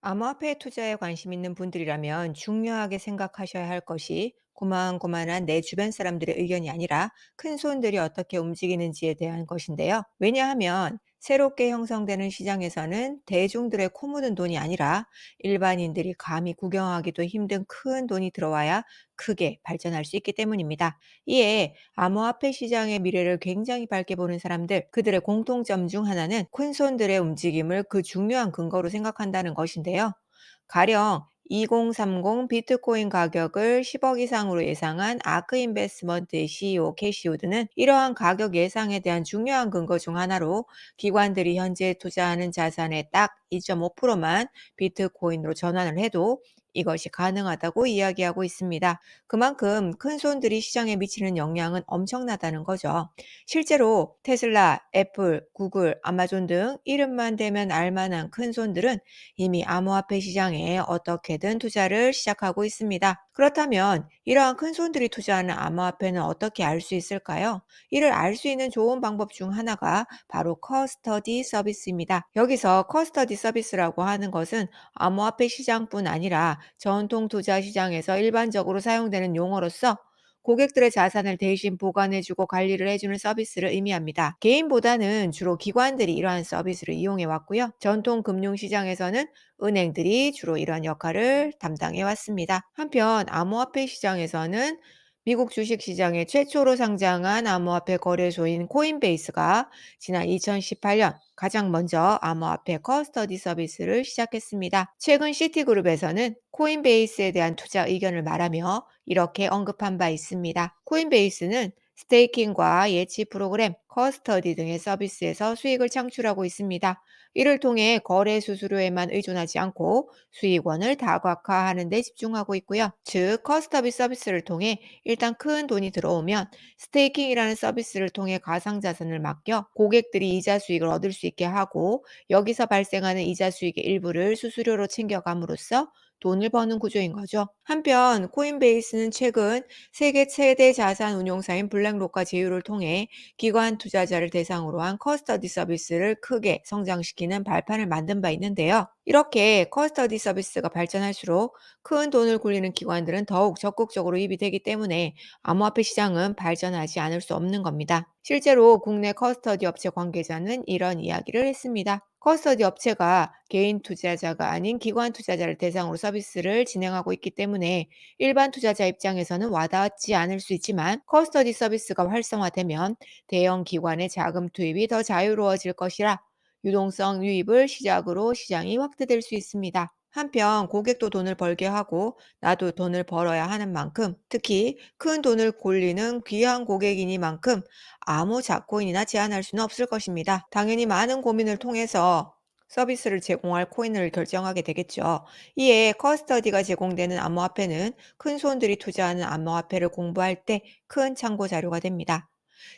암호화폐 투자에 관심 있는 분들이라면 중요하게 생각하셔야 할 것이 고만고만한 내 주변 사람들의 의견이 아니라 큰 손들이 어떻게 움직이는지에 대한 것인데요. 왜냐하면 새롭게 형성되는 시장에서는 대중들의 코 묻은 돈이 아니라 일반인들이 감히 구경하기도 힘든 큰 돈이 들어와야 크게 발전할 수 있기 때문입니다. 이에 암호화폐 시장의 미래를 굉장히 밝게 보는 사람들, 그들의 공통점 중 하나는 큰 손들의 움직임을 그 중요한 근거로 생각한다는 것인데요. 가령 2030 비트코인 가격을 10억 이상으로 예상한 아크 인베스트먼트의 CEO 캐시 우드는 이러한 가격 예상에 대한 중요한 근거 중 하나로 기관들이 현재 투자하는 자산의 딱 2.5%만 비트코인으로 전환을 해도 이것이 가능하다고 이야기하고 있습니다. 그만큼 큰 손들이 시장에 미치는 영향은 엄청나다는 거죠. 실제로 테슬라, 애플, 구글, 아마존 등 이름만 대면 알만한 큰 손들은 이미 암호화폐 시장에 어떻게든 투자를 시작하고 있습니다. 그렇다면 이러한 큰 손들이 투자하는 암호화폐는 어떻게 알 수 있을까요? 이를 알 수 있는 좋은 방법 중 하나가 바로 커스터디 서비스입니다. 여기서 커스터디 서비스라고 하는 것은 암호화폐 시장뿐 아니라 전통 투자 시장에서 일반적으로 사용되는 용어로서 고객들의 자산을 대신 보관해주고 관리를 해주는 서비스를 의미합니다. 개인보다는 주로 기관들이 이러한 서비스를 이용해 왔고요. 전통 금융시장에서는 은행들이 주로 이러한 역할을 담당해 왔습니다. 한편 암호화폐 시장에서는 미국 주식시장에 최초로 상장한 암호화폐 거래소인 코인베이스가 지난 2018년 가장 먼저 암호화폐 커스터디 서비스를 시작했습니다. 최근 시티그룹에서는 코인베이스에 대한 투자 의견을 말하며 이렇게 언급한 바 있습니다. 코인베이스는 스테이킹과 예치 프로그램, 커스터디 등의 서비스에서 수익을 창출하고 있습니다. 이를 통해 거래 수수료에만 의존하지 않고 수익원을 다각화하는 데 집중하고 있고요. 즉, 커스터디 서비스를 통해 일단 큰 돈이 들어오면 스테이킹이라는 서비스를 통해 가상자산을 맡겨 고객들이 이자 수익을 얻을 수 있게 하고 여기서 발생하는 이자 수익의 일부를 수수료로 챙겨감으로써 돈을 버는 구조인 거죠. 한편 코인베이스는 최근 세계 최대 자산 운용사인 블랙록과 제휴를 통해 기관 투자자를 대상으로 한 커스터디 서비스를 크게 성장시키는 발판을 만든 바 있는데요. 이렇게 커스터디 서비스가 발전할수록 큰 돈을 굴리는 기관들은 더욱 적극적으로 입이 되기 때문에 암호화폐 시장은 발전하지 않을 수 없는 겁니다. 실제로 국내 커스터디 업체 관계자는 이런 이야기를 했습니다. 커스터디 업체가 개인 투자자가 아닌 기관 투자자를 대상으로 서비스를 진행하고 있기 때문에 일반 투자자 입장에서는 와닿지 않을 수 있지만 커스터디 서비스가 활성화되면 대형 기관의 자금 투입이 더 자유로워질 것이라 유동성 유입을 시작으로 시장이 확대될 수 있습니다. 한편 고객도 돈을 벌게 하고 나도 돈을 벌어야 하는 만큼 특히 큰 돈을 굴리는 귀한 고객이니만큼 아무 작코인이나 제한할 수는 없을 것입니다. 당연히 많은 고민을 통해서 서비스를 제공할 코인을 결정하게 되겠죠. 이에 커스터디가 제공되는 암호화폐는 큰 손들이 투자하는 암호화폐를 공부할 때 큰 참고 자료가 됩니다.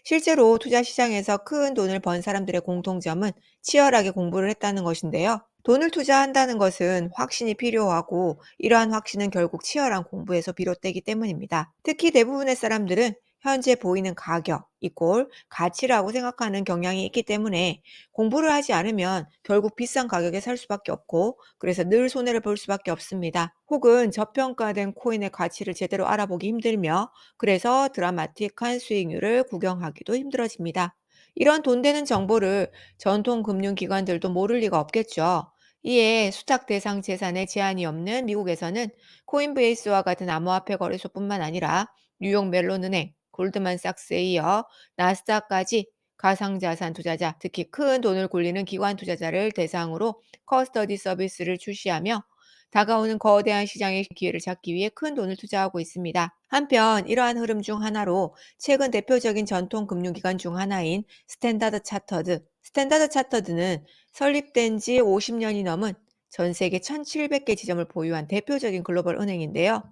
실제로 투자 시장에서 큰 돈을 번 사람들의 공통점은 치열하게 공부를 했다는 것인데요. 돈을 투자한다는 것은 확신이 필요하고 이러한 확신은 결국 치열한 공부에서 비롯되기 때문입니다. 특히 대부분의 사람들은 현재 보이는 가격, 이꼴 가치라고 생각하는 경향이 있기 때문에 공부를 하지 않으면 결국 비싼 가격에 살 수밖에 없고 그래서 늘 손해를 볼 수밖에 없습니다. 혹은 저평가된 코인의 가치를 제대로 알아보기 힘들며 그래서 드라마틱한 수익률을 구경하기도 힘들어집니다. 이런 돈 되는 정보를 전통 금융기관들도 모를 리가 없겠죠. 이에 수탁 대상 재산에 제한이 없는 미국에서는 코인베이스와 같은 암호화폐 거래소뿐만 아니라 뉴욕 멜론은행, 골드만삭스에 이어 나스닥까지 가상자산 투자자, 특히 큰 돈을 굴리는 기관 투자자를 대상으로 커스터디 서비스를 출시하며 다가오는 거대한 시장의 기회를 잡기 위해 큰 돈을 투자하고 있습니다. 한편 이러한 흐름 중 하나로 최근 대표적인 전통 금융기관 중 하나인 스탠다드 차터드는 설립된 지 50년이 넘은 전 세계 1,700개 지점을 보유한 대표적인 글로벌 은행인데요.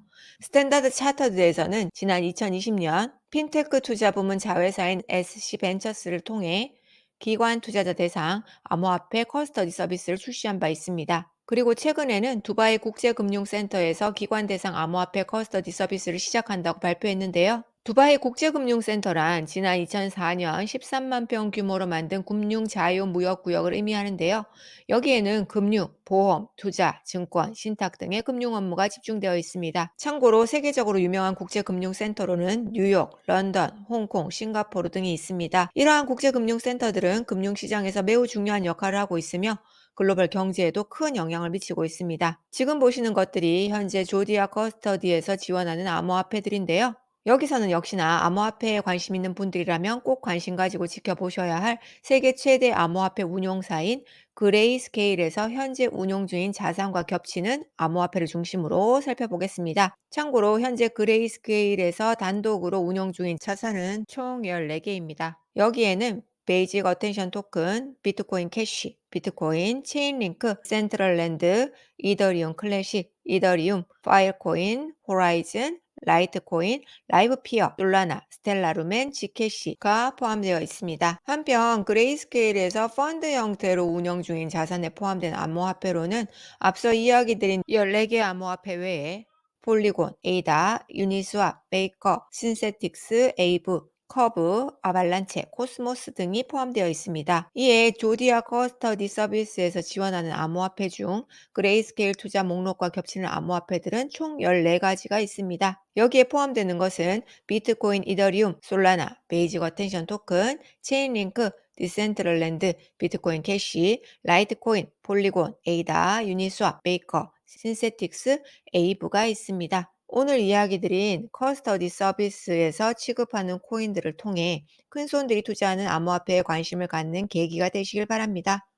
스탠다드 차터드에서는 지난 2020년 핀테크 투자 부문 자회사인 SC벤처스를 통해 기관 투자자 대상 암호화폐 커스터디 서비스를 출시한 바 있습니다. 그리고 최근에는 두바이 국제금융센터에서 기관 대상 암호화폐 커스터디 서비스를 시작한다고 발표했는데요. 두바이 국제금융센터란 지난 2004년 13만 평 규모로 만든 금융 자유무역구역을 의미하는데요. 여기에는 금융, 보험, 투자, 증권, 신탁 등의 금융 업무가 집중되어 있습니다. 참고로 세계적으로 유명한 국제금융센터로는 뉴욕, 런던, 홍콩, 싱가포르 등이 있습니다. 이러한 국제금융센터들은 금융시장에서 매우 중요한 역할을 하고 있으며 글로벌 경제에도 큰 영향을 미치고 있습니다. 지금 보시는 것들이 현재 조디아 커스터디에서 지원하는 암호화폐들인데요. 여기서는 역시나 암호화폐에 관심 있는 분들이라면 꼭 관심 가지고 지켜보셔야 할 세계 최대 암호화폐 운용사인 그레이스케일에서 현재 운용 중인 자산과 겹치는 암호화폐를 중심으로 살펴보겠습니다. 참고로 현재 그레이스케일에서 단독으로 운용 중인 자산은 총 14개입니다. 여기에는 베이직 어텐션 토큰, 비트코인 캐시, 비트코인, 체인링크, 센트럴랜드, 이더리움 클래식, 이더리움, 파일코인, 호라이즌, 라이트코인, 라이브피어, 솔라나, 스텔라루멘, 지캐시가 포함되어 있습니다. 한편 그레이스케일에서 펀드 형태로 운영 중인 자산에 포함된 암호화폐로는 앞서 이야기 드린 14개 암호화폐 외에 폴리곤, 에이다, 유니스왑, 베이커, 신세틱스, 에이브, 커브, 아발란체, 코스모스 등이 포함되어 있습니다. 이에 조디아 커스터디 서비스에서 지원하는 암호화폐 중 그레이스케일 투자 목록과 겹치는 암호화폐들은 총 14가지가 있습니다. 여기에 포함되는 것은 비트코인, 이더리움, 솔라나, 베이직 어텐션 토큰, 체인링크, 디센트럴랜드, 비트코인 캐시, 라이트코인, 폴리곤, 에이다, 유니스왑, 베이커, 신세틱스, 에이브가 있습니다. 오늘 이야기 드린 커스터디 서비스에서 취급하는 코인들을 통해 큰손들이 투자하는 암호화폐에 관심을 갖는 계기가 되시길 바랍니다.